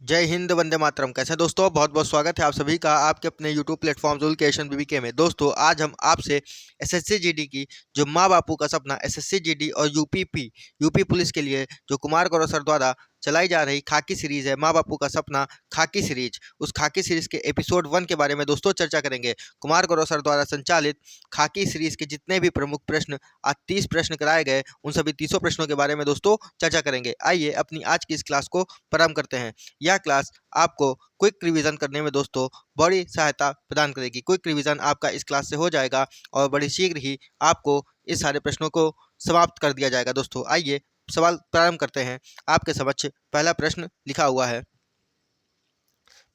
जय हिंद, वंदे मातरम। कैसे हैं दोस्तों? बहुत बहुत स्वागत है आप सभी का आपके अपने यूट्यूब प्लेटफॉर्म जुल के एशन बीबीके में। दोस्तों आज हम आपसे एसएससी जीडी की जो माँ बापू का सपना एसएससी जीडी और यूपी पुलिस के लिए जो कुमार गौरव सर द्वारा चलाई जा रही खाकी सीरीज है, माँ बापू का सपना खाकी सीरीज, उस खाकी सीरीज के एपिसोड 1 के बारे में दोस्तों चर्चा करेंगे। कुमार गौरव सर द्वारा संचालित खाकी सीरीज के जितने भी प्रमुख प्रश्न, आज 30 प्रश्न कराए गए, उन सभी 30 प्रश्नों के बारे में दोस्तों चर्चा करेंगे। आइए अपनी आज की इस क्लास को प्रारंभ करते हैं। यह क्लास आपको क्विक रिवीजन करने में दोस्तों बड़ी सहायता प्रदान करेगी। क्विक रिवीजन आपका इस क्लास से हो जाएगा और बड़ी शीघ्र ही आपको इस सारे प्रश्नों को समाप्त कर दिया जाएगा। दोस्तों आइए सवाल प्रारंभ करते हैं। आपके समक्ष पहला प्रश्न लिखा हुआ है।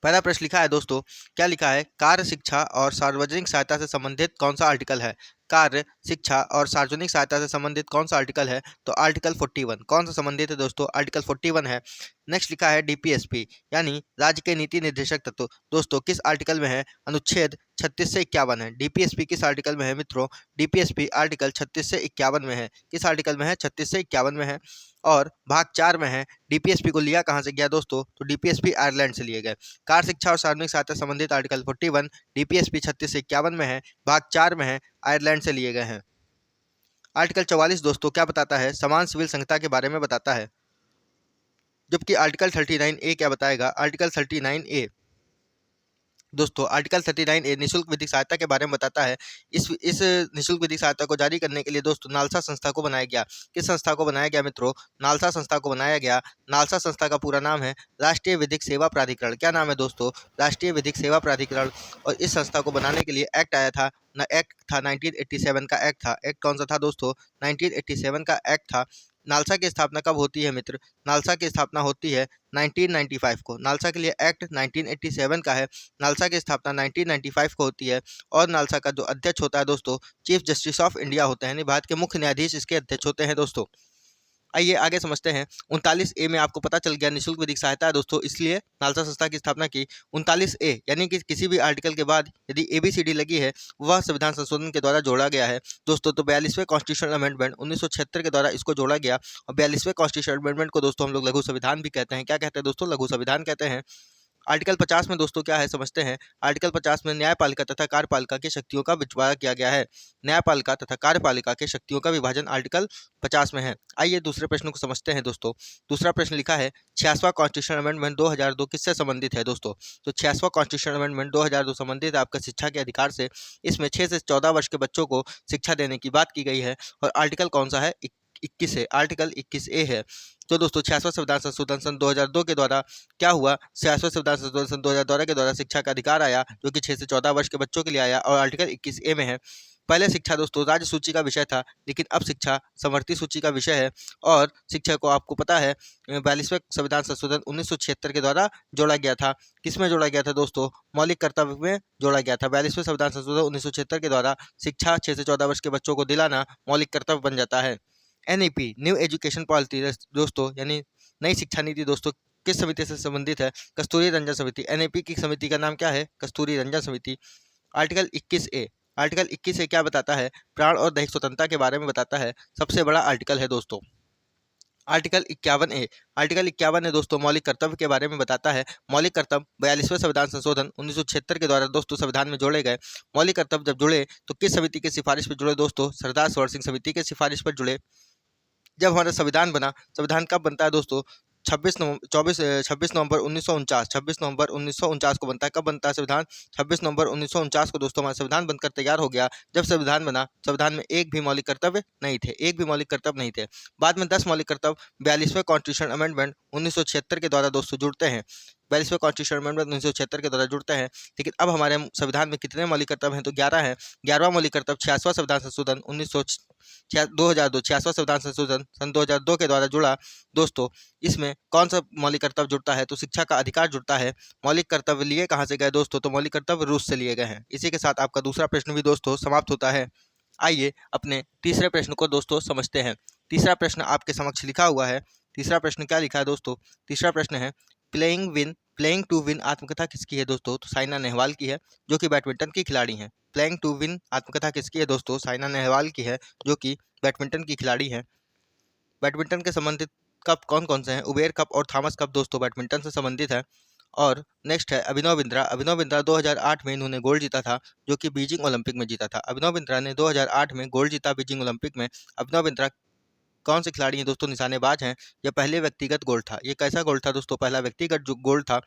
पहला प्रश्न लिखा है दोस्तों, क्या लिखा है? कार्य शिक्षा और सार्वजनिक सहायता से संबंधित कौन सा आर्टिकल है? कार्य शिक्षा और सार्वजनिक सहायता से संबंधित कौन सा आर्टिकल है? तो आर्टिकल 41। कौन सा संबंधित है दोस्तों? आर्टिकल 41 है। नेक्स्ट लिखा है डीपीएसपी यानी राज्य के नीति निर्देशक तत्व, दोस्तों किस आर्टिकल में है? अनुच्छेद 36 से 51 है। डीपीएसपी किस आर्टिकल में है मित्रों? डीपीएसपी आर्टिकल 36 से 51 में है। किस आर्टिकल में है? 36 से 51 में है। और भाग 4 में है। डीपीएसपी को लिया कहाँ से गया दोस्तों? तो डीपीएसपी आयरलैंड से लिए गए। कार्य शिक्षा और सार्वजनिक सहायता संबंधित आर्टिकल 41 डीपीएसपी 36 से 51 में है, भाग 4 में है, आयरलैंड से लिए गए हैं। आर्टिकल 44 दोस्तों क्या बताता है? समान सिविल संहिता के बारे में बताता है। जबकि आर्टिकल 39A क्या बताएगा? आर्टिकल 39A दोस्तों आर्टिकल 39A निःशुल्क विधिक सहायता के बारे में बताता है। इस निःशुल्क विधिक सहायता को जारी करने के लिए दोस्तों नालसा संस्था को बनाया गया। किस संस्था को बनाया गया मित्रों? नालसा संस्था को बनाया गया। नालसा संस्था का पूरा नाम है राष्ट्रीय विधिक सेवा प्राधिकरण। क्या नाम है दोस्तों? राष्ट्रीय विधिक सेवा प्राधिकरण। और इस संस्था को बनाने के लिए एक्ट आया था। एक्ट था 1987 का एक्ट था। एक्ट कौन सा था दोस्तों? 1987 का एक्ट था। नालसा की स्थापना कब होती है मित्र? नालसा की स्थापना होती है 1995 को। नालसा के लिए एक्ट 1987 का है। नालसा की स्थापना 1995 को होती है। और नालसा का जो अध्यक्ष होता है दोस्तों, चीफ जस्टिस ऑफ इंडिया होते हैं, यानी भारत के मुख्य न्यायाधीश इसके अध्यक्ष होते हैं दोस्तों। आइए आगे समझते हैं। 39A में आपको पता चल गया निःशुल्क विधिक सहायता है दोस्तों, इसलिए नालसा संस्था की स्थापना की। 39A यानी कि किसी भी आर्टिकल के बाद यदि ABCD लगी है, वह संविधान संशोधन के द्वारा जोड़ा गया है दोस्तों। तो 42वें कॉन्स्टिट्यूशनल अमेंडमेंट 1976 के द्वारा इसको जोड़ा गया। और 42वें कॉन्स्टिट्यूशनल अमेंडमेंट को दोस्तों हम लोग लघु संविधान भी कहते हैं। क्या कहते हैं दोस्तों? लघु संविधान कहते हैं। आर्टिकल 50 में दोस्तों क्या है समझते हैं। आर्टिकल 50 में न्यायपालिका तथा कार्यपालिका की शक्तियों का बंटवारा किया गया है। न्यायपालिका तथा कार्यपालिका के शक्तियों का विभाजन आर्टिकल 50 में है। आइए दूसरे प्रश्न को समझते हैं दोस्तों। दूसरा प्रश्न लिखा है 66वां कॉन्स्टिट्यूशनल अमेंडमेंट 2002 किससे संबंधित है दोस्तों? तो 66वां कॉन्स्टिट्यूशनल अमेंडमेंट 2002 संबंधित है आपका शिक्षा के अधिकार से। इसमें 6 से 14 वर्ष के बच्चों को शिक्षा देने की बात की गई है। और आर्टिकल कौन सा है? 21 है। आर्टिकल 21A है। तो दोस्तों 66वां संविधान संशोधन सन 2002 के द्वारा क्या हुआ? 66वां संविधान संशोधन सन 2012 के द्वारा शिक्षा का अधिकार आया, जो कि 6 से 14 वर्ष के बच्चों के लिए आया। और आर्टिकल 21A में है। पहले शिक्षा दोस्तों राज्य सूची का विषय था, लेकिन अब शिक्षा समवर्ती सूची का विषय है। और शिक्षा को आपको पता है 42वें संविधान संशोधन 1976 के द्वारा जोड़ा गया था। किसमें जोड़ा गया था दोस्तों? मौलिक कर्तव्य में जोड़ा गया था। 42वें संविधान संशोधन 1976 के द्वारा शिक्षा 6 से 14 वर्ष के बच्चों को दिलाना मौलिक कर्तव्य बन जाता है। NEP न्यू एजुकेशन पॉलिसी दोस्तों यानी नई शिक्षा नीति दोस्तों किस समिति से संबंधित है? कस्तूरी रंजन समिति। NEP की समिति का नाम क्या है? कस्तूरी रंजन समिति। Article 21A। आर्टिकल 21A क्या बताता है? प्राण और दैहिक स्वतंत्रता के बारे में बताता है। सबसे बड़ा आर्टिकल है दोस्तों। Article 51A। आर्टिकल 51 है दोस्तों मौलिक कर्तव्य के बारे में बताता है। मौलिक कर्तव्य 42वें संविधान संशोधन 1976 के द्वारा दोस्तों संविधान में जोड़े गए। मौलिक कर्तव्य जब जुड़े तो किस समिति की सिफारिश पर जुड़े दोस्तों? सरदार सरोवर सिंह समिति के सिफारिश पर जुड़े। जब हमारा संविधान बना, संविधान कब बनता है दोस्तों? 26 नवंबर 1949। 26 नवंबर 1949 को बनता है। कब बनता है संविधान? 26 नवंबर 1949 को दोस्तों हमारा संविधान बनकर तैयार हो गया। जब संविधान बना, संविधान में एक भी मौलिक कर्तव्य नहीं थे। एक भी मौलिक कर्तव्य नहीं थे। बाद में 10 मौलिक कर्तव्य 42वें कॉन्स्टिट्यूशन अमेंडमेंट 1976 के द्वारा दोस्तों जुड़ते हैं। 42वें कॉन्स्टिट्यूशन अमेंडमेंट 1976 के द्वारा जुड़ते हैं। लेकिन अब हमारे संविधान में कितने मौलिक कर्तव्य हैं? तो 11 हैं। 11वां मौलिक कर्तव्य 66वां संविधान संशोधन 2002 66वां संविधान संशोधन सन 2002 के द्वारा जुड़ा दोस्तों। इसमें कौन सा मौलिक कर्तव्य जुड़ता है? तो शिक्षा का अधिकार जुड़ता है। मौलिक कर्तव्य लिए कहाँ से गए दोस्तों? तो मौलिक कर्तव्य रूस से लिए गए हैं। इसी के साथ आपका दूसरा प्रश्न भी दोस्तों समाप्त होता है। आइए अपने तीसरे प्रश्न को दोस्तों समझते हैं। तीसरा प्रश्न आपके समक्ष लिखा हुआ है। तीसरा प्रश्न क्या लिखा है दोस्तों? तीसरा प्रश्न है प्लेइंग टू विन आत्मकथा किसकी है दोस्तों? तो साइना नेहवाल की है, जो कि बैडमिंटन की खिलाड़ी हैं। प्लेइंग टू विन आत्मकथा किसकी है दोस्तों? साइना नेहवाल की है, जो कि बैडमिंटन की खिलाड़ी हैं। बैडमिंटन के संबंधित कप कौन कौन से हैं? उबेर कप और थॉमस कप दोस्तों बैडमिंटन से संबंधित है। और नेक्स्ट है अभिनव बिंद्रा। अभिनव बिंद्रा 2008 में इन्होंने गोल्ड जीता था, जो कि बीजिंग ओलंपिक में जीता था। अभिनव बिंद्रा ने 2008 में गोल्ड जीता बीजिंग ओलंपिक में। अभिनव बिंद्रा कौन से खिलाड़ी हैं दोस्तों? निशानेबाज हैं। यह पहले व्यक्तिगत गोल्ड था। ये कैसा गोल्ड था दोस्तों? पहला व्यक्तिगत जो गोल्ड था।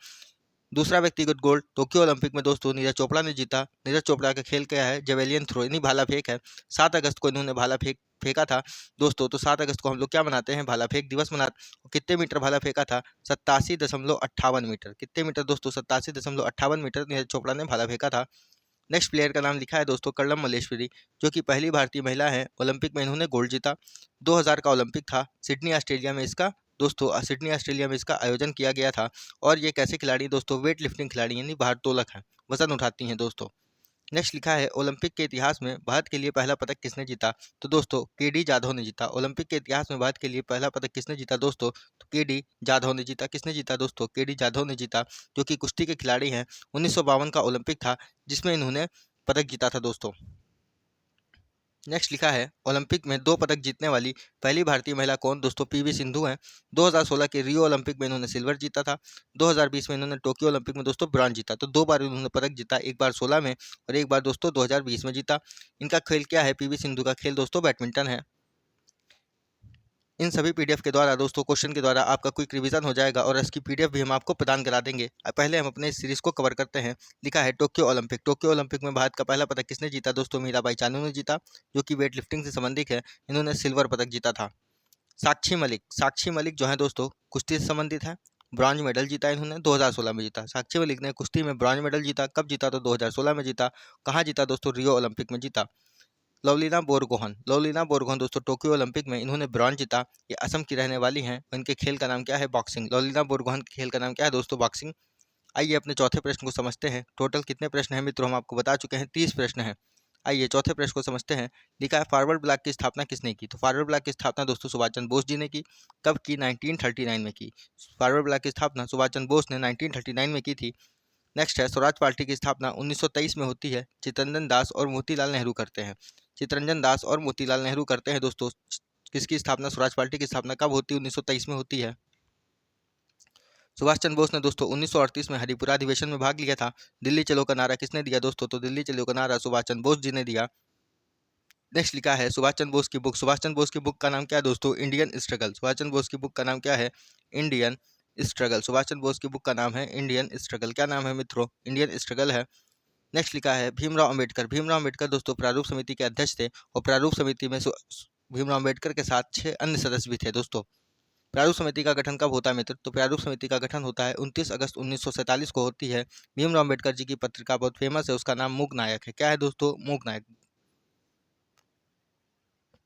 दूसरा व्यक्तिगत गोल्ड टोक्यो ओलंपिक में दोस्तों नीरज चोपड़ा ने जीता। नीरज चोपड़ा का खेल क्या है? जेवेलियन थ्रो, यानी भाला फेंक है। 7 अगस्त को इन्होंने भाला फेंका था दोस्तों। तो 7 अगस्त को हम लोग क्या मनाते हैं? भाला फेंक दिवस मनाते। कितने मीटर भाला फेंका था? 87.58 मीटर। कितने मीटर दोस्तों? 87.58 मीटर नीरज चोपड़ा ने भाला फेंका था। नेक्स्ट प्लेयर का नाम लिखा है दोस्तों कर्णम मल्लेश्वरी, जो कि पहली भारतीय महिला है। ओलंपिक में इन्होंने गोल्ड जीता। 2000 का ओलंपिक था, सिडनी ऑस्ट्रेलिया में इसका दोस्तों सिडनी ऑस्ट्रेलिया में इसका आयोजन किया गया था। और ये कैसे खिलाड़ी दोस्तों? वेट लिफ्टिंग खिलाड़ी यानी भारोत्तोलक हैं, वजन उठाती हैं दोस्तों। नेक्स्ट लिखा है ओलंपिक के इतिहास में भारत के लिए पहला पदक किसने जीता? तो दोस्तों केडी जाधव ने जीता। ओलंपिक के इतिहास में भारत के लिए पहला पदक किसने जीता दोस्तों? तो केडी जाधव ने जीता। किसने जीता दोस्तों? केडी जाधव ने जीता, जो कि कुश्ती के खिलाड़ी हैं। 1952 का ओलंपिक था जिसमें इन्होंने पदक जीता था दोस्तों। नेक्स्ट लिखा है ओलंपिक में 2 पदक जीतने वाली पहली भारतीय महिला कौन? दोस्तों पीवी सिंधु हैं। 2016 के रियो ओलंपिक में इन्होंने सिल्वर जीता था। 2020 में इन्होंने टोक्यो ओलंपिक में दोस्तों ब्रॉन्ज जीता। तो 2 बार इन्होंने पदक जीता, एक बार 16 में और एक बार दोस्तों 2020 में जीता। इनका खेल क्या है? पीवी सिंधु का खेल दोस्तों बैडमिंटन है। इन सभी पीडीएफ के द्वारा दोस्तों क्वेश्चन के द्वारा आपका क्विक रिवीजन हो जाएगा और इसकी पीडीएफ भी हम आपको प्रदान करा देंगे। पहले हम अपने इस सीरीज को कवर करते हैं। लिखा है टोक्यो ओलंपिक। टोक्यो ओलंपिक में भारत का पहला पदक किसने जीता दोस्तों? मीराबाई चानू ने जीता, जो कि वेट लिफ्टिंग से संबंधित है। इन्होंने सिल्वर पदक जीता था। साक्षी मलिक। साक्षी मलिक जो है दोस्तों कुश्ती से संबंधित है। ब्रॉन्ज मेडल जीता इन्होंने, 2016 में जीता। साक्षी मलिक ने कुश्ती में ब्रॉन्ज मेडल जीता। कब जीता? तो 2016 में जीता। कहाँ जीता दोस्तों? रियो ओलंपिक में जीता। लवलीना बोरगोहन। लवलीना बोरगोहन दोस्तों टोक्यो ओलंपिक में इन्होंने ब्रॉन्ज जीता। ये असम की रहने वाली हैं। इनके खेल का नाम क्या है? बॉक्सिंग। लवलीना बोरगोहन के खेल का नाम क्या है दोस्तों? बॉक्सिंग। आइए अपने चौथे प्रश्न को समझते हैं। टोटल कितने प्रश्न हैं मित्रों? हम आपको बता चुके हैं 30 प्रश्न हैं। आइए चौथे प्रश्न को समझते हैं। लिखा है फॉरवर्ड ब्लॉक की स्थापना किसने की? तो फॉरवर्ड ब्लॉक की स्थापना दोस्तों सुभाष चंद्र बोस जी ने की। कब की? 1939 में की। फॉरवर्ड ब्लॉक की स्थापना सुभाष चंद्र बोस ने 1939 में की थी। नेक्स्ट है स्वराज पार्टी की स्थापना 1923 में होती है। चित्तरंजन दास और मोतीलाल नेहरू करते हैं। चित्तरंजन दास और मोतीलाल नेहरू करते हैं दोस्तों। किसकी स्थापना? स्वराज पार्टी की स्थापना कब होती है? 1923 में होती है। सुभाष चंद्र बोस ने दोस्तों 1938 में हरिपुरा अधिवेशन में भाग लिया था। दिल्ली चलो का नारा किसने दिया दोस्तों? तो दिल्ली चलो का नारा सुभाष चंद्र बोस जी ने दिया। नेक्स्ट लिखा है सुभाष चंद्र बोस की बुक। सुभाष चंद्र बोस की बुक का नाम क्या है दोस्तों? Indian struggle. सुभाष चंद्र बोस की बुक का नाम क्या है? Indian struggle. सुभाष चंद्र बोस की बुक का नाम है इंडियन स्ट्रगल। क्या नाम है मित्रों? इंडियन स्ट्रगल है। नेक्स्ट लिखा है भीमराव अंबेडकर। भीमराव अंबेडकर दोस्तों प्रारूप समिति के अध्यक्ष थे और प्रारूप समिति में भीमराव अंबेडकर के साथ 6 अन्य सदस्य भी थे दोस्तों। प्रारूप समिति का गठन कब होता है मित्र? तो प्रारूप समिति का गठन होता है 29 अगस्त 1947 को होती है। भीमराव अंबेडकर जी की पत्रिका बहुत फेमस है, उसका नाम मूक नायक है। क्या है दोस्तों? मूक नायक।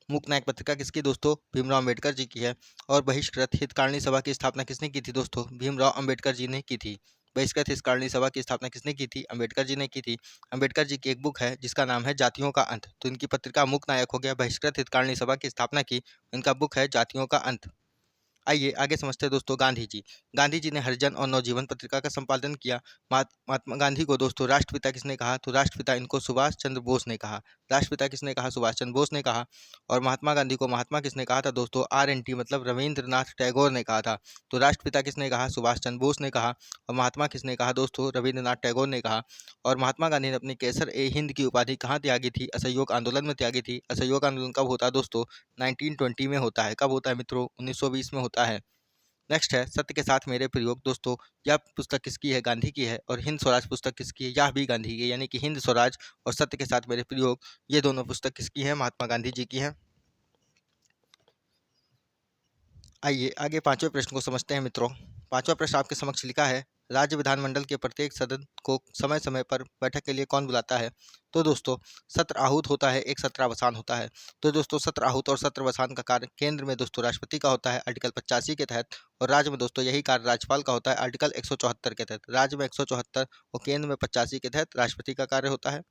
मूक नायक पत्रिका किसकी दोस्तों? भीमराव अंबेडकर जी की है। और बहिष्कृत हितकारिणी सभा की स्थापना किसने की थी दोस्तों? भीमराव अंबेडकर जी ने की थी। बहिष्कृत हितकारिणी सभा की स्थापना किसने की थी? अंबेडकर जी ने की थी। अंबेडकर जी की एक बुक है जिसका नाम है जातियों का अंत। तो इनकी पत्रिका मूक नायक हो गया। बहिष्कृत हितकारिणी सभा की स्थापना की, इनका बुक है जातियों का अंत। आइए आगे समझते हैं दोस्तों गांधी जी। गांधी जी ने हरिजन और नवजीवन पत्रिका का संपादन किया। महात्मा गांधी को दोस्तों राष्ट्रपिता किसने कहा? तो राष्ट्रपिता इनको सुभाष चंद्र बोस ने कहा। राष्ट्रपिता किसने कहा? सुभाष चंद्र बोस ने कहा। और महात्मा गांधी को महात्मा किसने कहा था दोस्तों? RNT मतलब रविंद्रनाथ टैगोर ने कहा था। तो राष्ट्रपिता किसने कहा? सुभाष चंद्र बोस ने कहा। और महात्मा किसने कहा दोस्तों? रविंद्रनाथ टैगोर ने कहा। और महात्मा गांधी ने अपनी केसर-ए-हिंद की उपाधि कहाँ त्यागी थी? असहयोग आंदोलन में त्यागी थी। असहयोग आंदोलन कब होता है दोस्तों? 1920 में होता है। कब होता है मित्रों? 1920 में होता है। नेक्स्ट है सत्य के साथ मेरे प्रयोग। दोस्तों यह पुस्तक किसकी है? गांधी की है। और हिंद स्वराज पुस्तक किसकी है? यह भी गांधी की है। यानी कि हिंद स्वराज और सत्य के साथ मेरे प्रयोग, ये दोनों पुस्तक किसकी है? महात्मा गांधी जी की है। आइए आगे पांचवें प्रश्न को समझते हैं मित्रों। पांचवा प्रश्न आपके समक्ष लिखा है राज्य विधानमंडल के प्रत्येक सदन को समय समय पर बैठक के लिए कौन बुलाता है? तो दोस्तों सत्र आहूत होता है, एक सत्रावसान होता है। तो दोस्तों सत्र आहूत और सत्रावसान का कार्य केंद्र में दोस्तों राष्ट्रपति का होता है आर्टिकल 85 के तहत, और राज्य में दोस्तों यही कार्य राज्यपाल का होता है आर्टिकल 174 के तहत। राज्य में 174 और केंद्र में 85 के तहत राष्ट्रपति का कार्य होता है।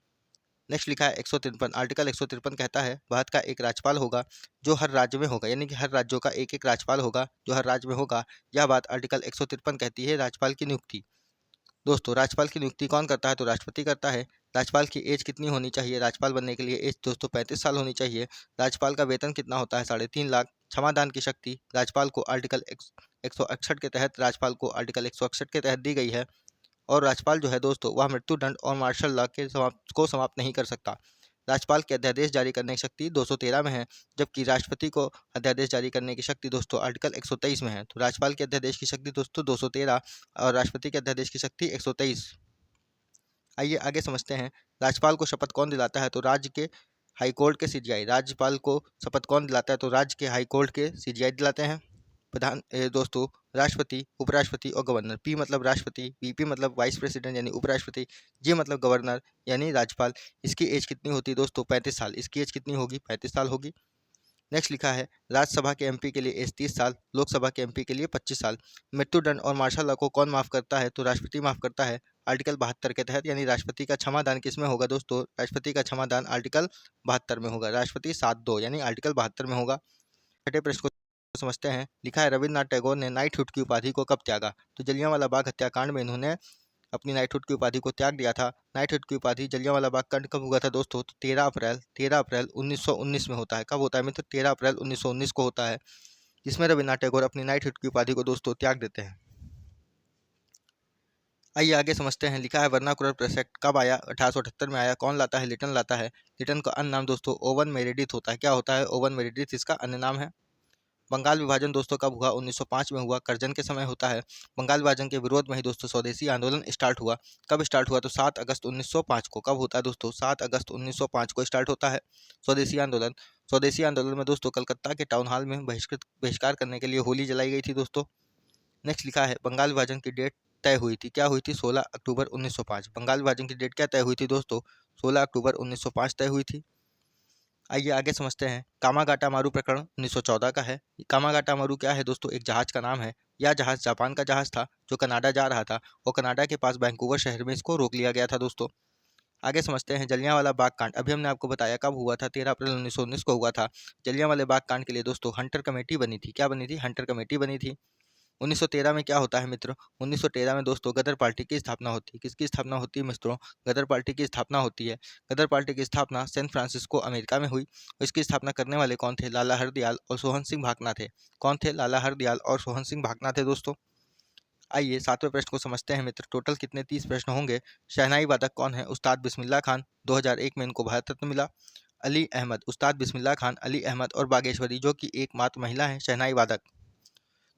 नेक्स्ट लिखा है 153। आर्टिकल 153 कहता है भारत का एक राज्यपाल होगा जो हर राज्य में होगा, यानी कि हर राज्यों का एक एक राज्यपाल होगा जो हर राज्य में होगा। यह बात आर्टिकल 153 कहती है राज्यपाल की नियुक्ति। दोस्तों राज्यपाल की नियुक्ति कौन करता है? तो राष्ट्रपति करता है। राज्यपाल की एज कितनी होनी चाहिए? राज्यपाल बनने के लिए एज दोस्तों 35 साल होनी चाहिए। राज्यपाल का वेतन कितना होता है? 3.5 लाख। क्षमादान की शक्ति राज्यपाल को आर्टिकल 161 के तहत राज्यपाल को आर्टिकल 161 के तहत दी गई है। और राज्यपाल जो है दोस्तों वह मृत्युदंड और मार्शल लॉ के समाप्त नहीं कर सकता। राज्यपाल के अध्यादेश जारी करने की शक्ति 213 में है, जबकि राष्ट्रपति को अध्यादेश जारी करने की शक्ति दोस्तों आर्टिकल 123 में है। तो राज्यपाल के अध्यादेश की शक्ति दोस्तों 213 और राष्ट्रपति के अध्यादेश की शक्ति 123। आइए आगे समझते हैं। राज्यपाल को शपथ कौन दिलाता है? तो राज्य के हाईकोर्ट के सीजीआई। राज्यपाल को शपथ कौन दिलाता है? तो राज्य के हाईकोर्ट के सीजीआई दिलाते हैं। दोस्तों राष्ट्रपति, उपराष्ट्रपति और गवर्नर। पी मतलब राष्ट्रपति, वीपी मतलब वाइस प्रेसिडेंट यानी उपराष्ट्रपति, जे मतलब गवर्नर यानी राज्यपाल। इसकी एज कितनी होती है दोस्तों? 35 साल। इसकी एज कितनी होगी? 35 साल होगी। नेक्स्ट लिखा है राज्यसभा के एमपी के लिए एज 30 साल, लोकसभा के एमपी के लिए 25 साल। मृत्युदंड और मार्शल लॉ को कौन माफ करता है? तो राष्ट्रपति माफ करता है आर्टिकल 72 के तहत। यानी राष्ट्रपति का क्षमादान किस में होगा दोस्तों? राष्ट्रपति का क्षमादान आर्टिकल 72 में होगा। राष्ट्रपति 72 यानी आर्टिकल 72 में होगा। छठे प्रश्न को समझते हैं। लिखा है रविन्द्रनाथ टैगोर ने नाइटहुड की उपाधि को कब त्यागा? तो जलियांवाला बाग हत्याकांड में इन्होंने अपनी नाइटहुड की उपाधि को त्याग दिया था। नाइटहुड की उपाधि जलियांवाला बाग कांड कब हुआ था दोस्तों? तो 13 अप्रैल 1919 में होता है। कब होता है मित्र? 13 अप्रैल 1919 को होता है, जिसमें रविन्द्रनाथ टैगोर अपनी नाइटहुड की उपाधि को दोस्तों त्याग देते हैं। आइए आगे समझते हैं। लिखा है वर्नाकुलर प्रेस एक्ट कब आया? 1878 में आया। कौन लाता है? लिटन लाता है। लिटन का अन्य नाम दोस्तों ओवन मेरेडिथ होता है। क्या होता है? ओवन मेरेडिथ इसका अन्य नाम है। बंगाल विभाजन दोस्तों कब हुआ? 1905 में हुआ। करजन के समय होता है। बंगाल विभाजन के विरोध में ही दोस्तों स्वदेशी आंदोलन स्टार्ट हुआ। कब स्टार्ट हुआ? तो 7 अगस्त 1905 को। कब होता है दोस्तों? 7 अगस्त 1905 को स्टार्ट होता है स्वदेशी आंदोलन। स्वदेशी आंदोलन में दोस्तों कलकत्ता के टाउन हॉल में बहिष्कार करने के लिए होली जलाई गई थी दोस्तों। नेक्स्ट लिखा है बंगाल विभाजन की डेट तय हुई थी। क्या हुई थी? 16 अक्टूबर 1905। बंगाल विभाजन की डेट क्या तय हुई थी दोस्तों? 16 अक्टूबर 1905 तय हुई थी। आइए आगे समझते हैं। कामागाटा मारू प्रकरण 1914 का है। कामागाटा मारू क्या है दोस्तों? एक जहाज का नाम है। यह जहाज जापान का जहाज था जो कनाडा जा रहा था, और कनाडा के पास वैंकूवर शहर में इसको रोक लिया गया था दोस्तों। आगे समझते हैं। जलियांवाला बाग कांड अभी हमने आपको बताया कब हुआ था? 13 अप्रैल 1919 को हुआ था। जलियांवाला बाग कांड के लिए दोस्तों हंटर कमेटी बनी थी। क्या बनी थी? हंटर कमेटी बनी थी। 1913 में क्या होता है मित्रों? 1913 में दोस्तों गदर पार्टी की स्थापना होती है। किसकी स्थापना होती है मित्रों? गदर पार्टी की स्थापना होती है। गदर पार्टी की स्थापना सैन फ्रांसिस्को अमेरिका में हुई। इसकी स्थापना करने वाले कौन थे? लाला हरदयाल और सोहन सिंह भाकना थे। कौन थे? लाला हरदयाल और सोहन सिंह भाकना थे दोस्तों। आइए 7वें प्रश्न को समझते हैं मित्र। टोटल कितने 30 प्रश्न होंगे। शहनाई वादक कौन है? उस्ताद बिस्मिल्लाह खान। 2001 में इनको भारत रत्न मिला। अली अहमद, उस्ताद बिस्मिल्लाह खान, अली अहमद और बागेश्वरी, जो कि एकमात्र महिला है शहनाई वादक।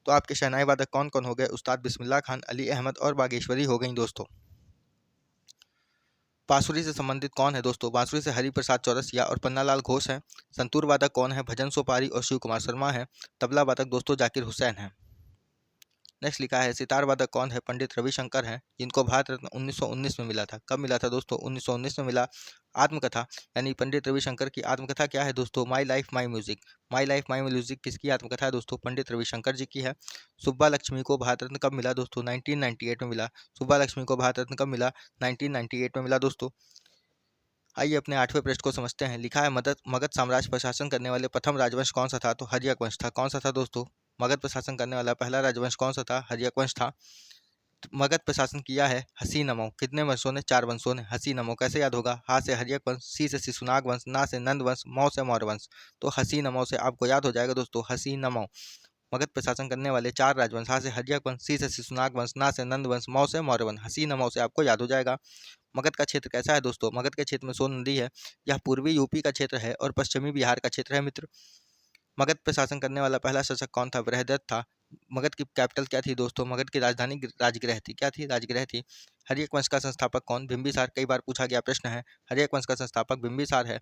तो आपके शहनाई वादक कौन कौन हो गए? उस्ताद बिस्मिल्लाह खान, अली अहमद और बागेश्वरी हो गई दोस्तों। बांसुरी से संबंधित कौन है दोस्तों? बांसुरी से हरिप्रसाद चौरसिया और पन्नालाल घोष हैं। संतूर वादक कौन है? भजन सोपारी और शिव कुमार शर्मा है। तबला वादक दोस्तों जाकिर हुसैन है। नेक्स्ट लिखा है सितार वादक कौन है? पंडित रविशंकर हैं, जिनको भारत रत्न 1919 में मिला था। कब मिला था दोस्तों? 1919 में मिला। आत्मकथा यानी पंडित रविशंकर की आत्मकथा क्या है दोस्तों? My life my music. My life my music किसकी आत्मकथा है दोस्तों? पंडित रविशंकर जी की है। सुब्बा लक्ष्मी को भारत रत्न कब मिला दोस्तों? 1998 में मिला। सुब्बा लक्ष्मी को भारत रत्न कब मिला? 1998 में मिला दोस्तों। आइए अपने 8वें प्रश्न को समझते हैं। लिखा है मगध साम्राज्य पर शासन करने वाले प्रथम राजवंश कौन सा था? तो हर्यक वंश था। कौन सा था दोस्तों? मगध पर शासन करने वाला पहला राजवंश कौन सा था? हर्यक वंश था। मगध पर शासन किया है हसी नमो। कितने वंशों ने? 4 वंशों ने। हसी नमो कैसे याद होगा? हा से हर्यक वंश, सी से शिशुनाग वंश, ना से नंद वंश, मौ से मौर्य वंश। तो हसी नमो से आपको याद हो जाएगा दोस्तों हसी नमो। मगध पर शासन करने वाले 4 राजवंश, हा से हर्यक वंश, सी से शिशुनाग वंश, ना से नंद वंश, मौ से मौर्य वंश। हसी नमो से आपको याद हो जाएगा। मगध का क्षेत्र कैसा है दोस्तों? मगध के क्षेत्र में सोन नदी है। यह पूर्वी यूपी का क्षेत्र है और पश्चिमी बिहार का क्षेत्र है मित्र। मगध पर शासन करने वाला पहला शासक कौन था? बृहदत्त था। मगध की कैपिटल क्या थी दोस्तों? मगध की राजधानी राजगृह थी। क्या थी? राजगृह थी। हर्यक वंश का संस्थापक कौन? बिंबिसार। कई बार पूछा गया प्रश्न है। हर्यक वंश का संस्थापक बिंबिसार है।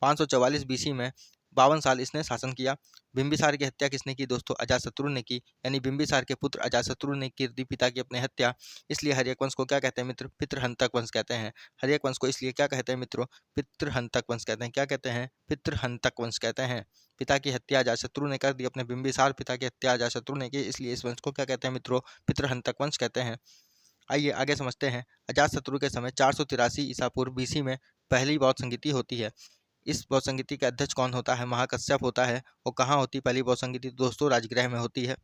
544 बीसी में 52 साल इसने शासन किया। बिंबिसार की हत्या किसने की दोस्तों? अजातशत्रु ने की। यानी बिंबिसार के पुत्र अजातशत्रु ने की दी पिता की अपनी हत्या। इसलिए हर्यक वंश को क्या कहते हैं मित्र? पितृहंतक वंश कहते हैं। हर्यक वंश को इसलिए क्या कहते हैं मित्रों? पितृहंतक वंश कहते हैं। क्या कहते हैं? पितृहंतक वंश कहते हैं। पिता की हत्या अजातशत्रु ने कर दी, अपने बिंबिसार पिता की हत्या अजातशत्रु ने की, इसलिए इस वंश को क्या कहते हैं मित्रों? पितृहंतक वंश कहते हैं। आइए आगे समझते हैं। अजातशत्रु के समय 483 ईसा पूर्व बीसी में पहली बौद्ध संगीति होती है। इस बौद्ध संगीति का अध्यक्ष कौन होता है? महाकश्यप होता है। और कहाँ होती पहली बौद्ध संगीति दोस्तों? राजगृह में होती है।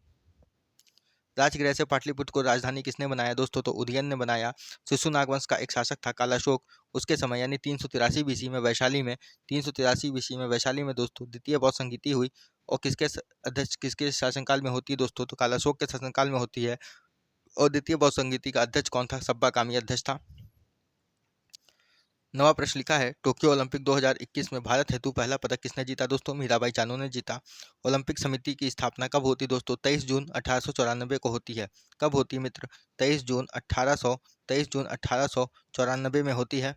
राजगृह से पाटलिपुत्र को राजधानी किसने बनाया दोस्तों? तो उदयन ने बनाया। शिशुनाग वंश का एक शासक था कालाशोक, उसके समय यानी 383 बीसी में वैशाली में 383 बीसी में वैशाली में दोस्तों द्वितीय बौद्ध संगीति हुई। और अध्यक्ष किसके शासनकाल में होती है दोस्तों? तो कालाशोक के शासनकाल में होती है। और द्वितीय बौद्ध संगीति का अध्यक्ष कौन था? सब्बा कामी अध्यक्ष था। नवा प्रश्न लिखा है, टोक्यो ओलंपिक 2021 में भारत हेतु पहला पदक किसने जीता दोस्तों? मीराबाई चानू ने जीता। ओलंपिक समिति की स्थापना कब होती दोस्तों? 23 जून 1894 को होती है। कब होती है मित्र? 23 जून 1894 में होती है।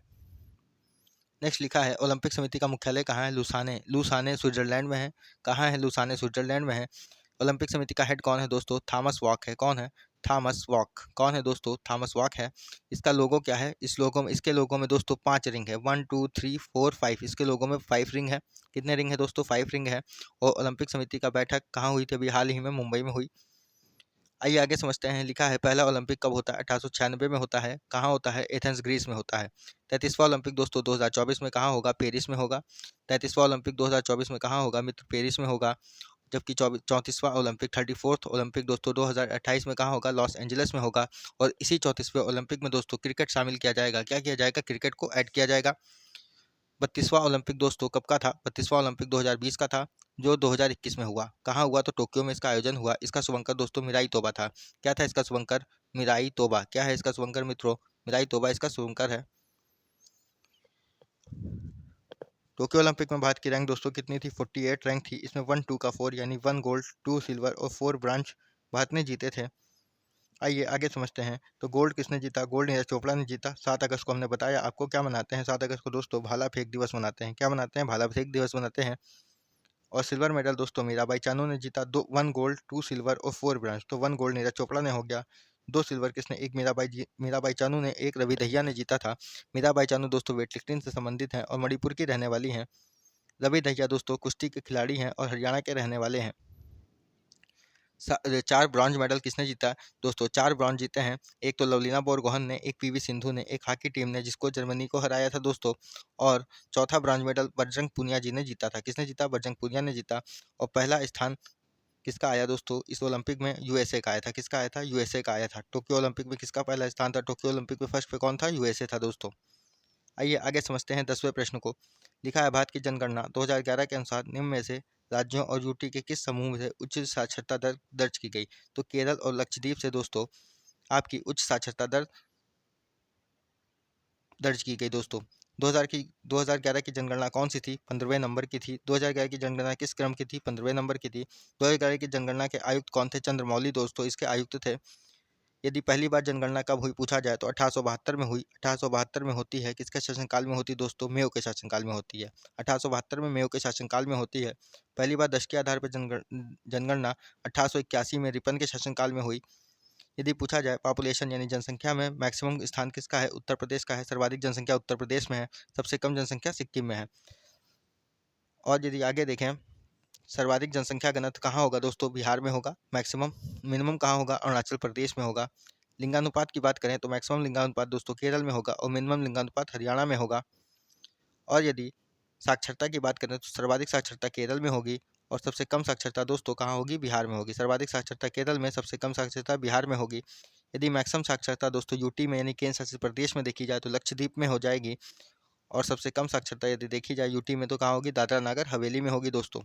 नेक्स्ट लिखा है, ओलंपिक समिति का मुख्यालय कहाँ है? लुसाने। लुसाने स्विट्जरलैंड में है। कहाँ है लुसाने? स्विट्जरलैंड में है। ओलंपिक समिति का हेड कौन है दोस्तों? थॉमस वॉक है। कौन है? Thomas walk. कौन है दोस्तों? थॉमस वॉक है। इसका लोगो क्या है? इसके लोगो में दोस्तों 5 रिंग है, 1 2 3 4 5। इसके लोगो में 5 रिंग है। कितने रिंग है दोस्तों? 5 रिंग है। और ओलंपिक समिति का बैठक कहाँ हुई थी? अभी हाल ही में मुंबई में हुई। आइए आगे समझते हैं। लिखा है, पहला ओलंपिक कब होता है? 1896 में होता है। कहाँ होता है? एथेंस ग्रीस में होता है। 33वां ओलंपिक दोस्तों 2024 में कहाँ होगा? पेरिस में होगा। 33वां ओलंपिक 2024 में कहाँ होगा मित्र? पेरिस में होगा। जबकि 34वां ओलंपिक 34th ओलंपिक दोस्तों 2028 में कहाँ होगा? लॉस एंजलिस में होगा। और इसी 34वें ओलंपिक में दोस्तों क्रिकेट शामिल किया जाएगा। क्या किया जाएगा? क्रिकेट को ऐड किया जाएगा। 32वां ओलंपिक दोस्तों कब का था? 32वां ओलंपिक 2020 का था, जो 2021 में हुआ। कहाँ हुआ? तो टोक्यो में इसका आयोजन हुआ। इसका शुभंकर दोस्तों मिराई तोबा था। क्या था इसका शुभंकर? मिराई तोबा। क्या है इसका शुभंकर मित्रों? मिराई तोबा इसका शुभंकर है। टोक्यो ओलंपिक में भारत की रैंक दोस्तों कितनी थी? 48 रैंक थी। इसमें 1 2 का 4 यानी 1 गोल्ड 2 सिल्वर और 4 ब्रॉन्ज भारत ने जीते थे। आइए आगे समझते हैं। तो गोल्ड किसने जीता? गोल्ड नीरज चोपड़ा ने जीता। 7 अगस्त को हमने बताया आपको। क्या मनाते हैं 7 अगस्त को दोस्तों? भाला फेंक दिवस मनाते हैं। क्या मनाते हैं? भाला फेंक दिवस मनाते हैं। और सिल्वर मेडल दोस्तों मीराबाई चानू ने जीता। 1 गोल्ड 2 सिल्वर और 4 ब्रॉन्ज। तो 1 गोल्ड नीरज चोपड़ा ने हो गया। 2 सिल्वर किसने? एक मीराबाई चानू ने, एक रवि दहिया ने जीता था। मीराबाई चानू दोस्तों वेटलिफ्टिंग से संबंधित हैं और मणिपुर की रहने वाली हैं। रवि दहिया दोस्तों कुश्ती के खिलाड़ी हैं और हरियाणा के रहने वाले हैं। 4 ब्रॉन्ज मेडल किसने जीता दोस्तों? 4 ब्रॉन्ज जीते हैं। एक तो लवलीना बोरगोहन ने, एक पीवी सिंधु ने, एक हॉकी टीम ने जिसको जर्मनी को हराया था दोस्तों। और चौथा ब्रॉन्ज मेडल बजरंग पुनिया जी ने जीता था। किसने जीता? बजरंग पुनिया ने जीता। और पहला स्थान किसका आया दोस्तों? इस ओलंपिक में यूएसए का आया था। किसका आया था? यूएसए का आया था। टोक्यो ओलंपिक में किसका पहला स्थान था? टोक्यो ओलंपिक में फर्स्ट पे कौन था? यूएसए था दोस्तों। आइए आगे समझते हैं 10वें प्रश्न को। लिखा है, भारत की जनगणना 2011 के अनुसार निम्न में से राज्यों और यूटी के किस समूह से उच्च साक्षरता दर दर्ज की गई? तो केरल और लक्षद्वीप से दोस्तों आपकी उच्च साक्षरता दर दर्ज की गई दोस्तों। 2011 की जनगणना कौन सी थी? 15वें नंबर की थी। 2011 की जनगणना किस क्रम की थी? 15वें नंबर की थी। 2011 की जनगणना के आयुक्त कौन थे? चंद्रमौली दोस्तों इसके आयुक्त थे। यदि पहली बार जनगणना कब हुई पूछा जाए तो 1872 में हुई। 1872 में होती है। किसके शासनकाल में होती दोस्तों? मेयो के शासनकाल में होती है। 1872 में मेयो के शासनकाल में होती है। पहली बार दशक के आधार पर जनगणना 1881 में रिपन के शासनकाल में हुई। यदि पूछा जाए पॉपुलेशन यानी जनसंख्या में मैक्सिमम स्थान किसका है? उत्तर प्रदेश का है। सर्वाधिक जनसंख्या उत्तर प्रदेश में है। सबसे कम जनसंख्या सिक्किम में है। और यदि आगे देखें, सर्वाधिक जनसंख्या घनत्व कहाँ होगा दोस्तों? बिहार में होगा। मैक्सिमम मिनिमम कहाँ होगा? अरुणाचल प्रदेश में होगा। लिंगानुपात की बात करें तो मैक्सिमम लिंगानुपात दोस्तों केरल में होगा और मिनिमम लिंगानुपात हरियाणा में होगा। और यदि साक्षरता की बात करें तो सर्वाधिक साक्षरता केरल में होगी और सबसे कम साक्षरता दोस्तों कहाँ होगी? बिहार में होगी। सर्वाधिक साक्षरता केरल में, सबसे कम साक्षरता बिहार में होगी। यदि मैक्सिमम साक्षरता दोस्तों यूटी में यानी केंद्र शासित प्रदेश में देखी जाए तो लक्षद्वीप में हो जाएगी। और सबसे कम साक्षरता यदि देखी जाए यूटी में तो कहाँ होगी? दादरा नगर हवेली में होगी दोस्तों।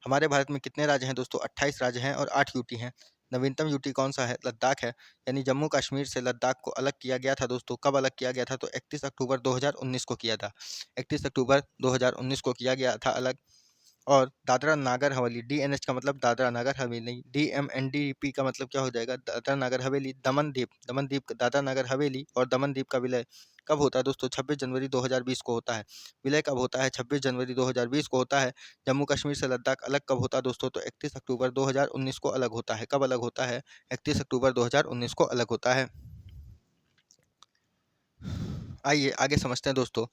हमारे भारत में कितने राज्य हैं दोस्तों? 28 राज्य हैं और 8 यूटी हैं। नवीनतम यूटी कौन सा है? लद्दाख है। यानी जम्मू कश्मीर से लद्दाख को अलग किया गया था दोस्तों। कब अलग किया गया था? तो 31 अक्टूबर 2019 को किया था। 31 अक्टूबर 2019 को किया गया था अलग। और दादरा नागर हवेली, डीएनएच का मतलब दादरा नगर हवेली, डीएमएनडीपी का मतलब क्या हो जाएगा? दादरा नगर हवेली दमन द्वीप। दमन द्वीप दादरा नगर हवेली और दमन द्वीप का विलय कब होता है दोस्तों? 26 जनवरी 2020 को होता है। विलय कब होता है? 26 जनवरी 2020 को होता है। जम्मू कश्मीर से लद्दाख अलग कब होता है दोस्तों? तो 31 अक्टूबर 2019 को अलग होता है। कब अलग होता है? 31 अक्टूबर 2019 को अलग होता है। आइए आगे समझते हैं दोस्तों